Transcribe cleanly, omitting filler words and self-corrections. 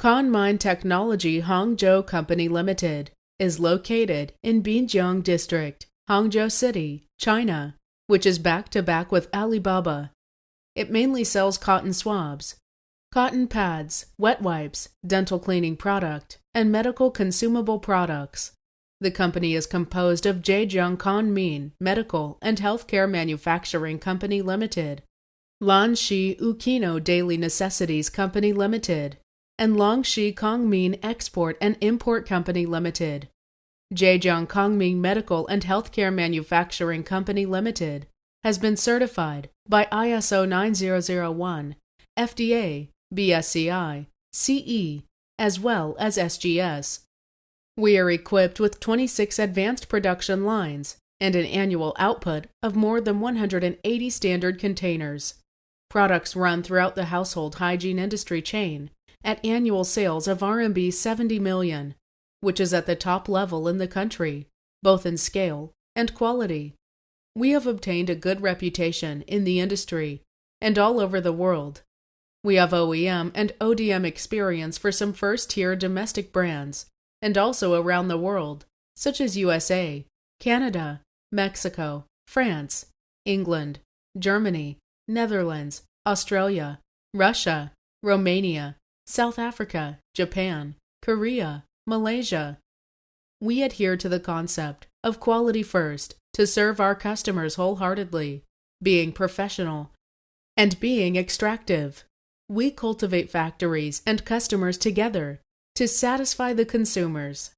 Kangmian Technology Hangzhou Company Limited is located in Binjiang District, Hangzhou City, China, which is back-to-back with Alibaba. It mainly sells cotton swabs, cotton pads, wet wipes, dental cleaning product, and medical consumable products. The company is composed of Zhejiang Kangmin Medical and Healthcare Manufacturing Company Limited, Lanxi Ukino Daily Necessities Company Limited, and Lanxi Kangmin Export and Import Company Limited. Zhejiang Kangmin Medical and Healthcare Manufacturing Company Limited has been certified by ISO 9001, FDA, BSCI, CE, as well as SGS. We are equipped with 26 advanced production lines and an annual output of more than 180 standard containers. Products run throughout the household hygiene industry chain at annual sales of RMB 70 million, which is at the top level in the country, both in scale and quality. We have obtained a good reputation in the industry and all over the world. We have OEM and ODM experience for some first-tier domestic brands and also around the world, such as USA, Canada, Mexico, France, England, Germany, Netherlands, Australia, Russia, Romania, South Africa, Japan, Korea, Malaysia. We adhere to the concept of quality first to serve our customers wholeheartedly, being professional and being extractive. We cultivate factories and customers together to satisfy the consumers.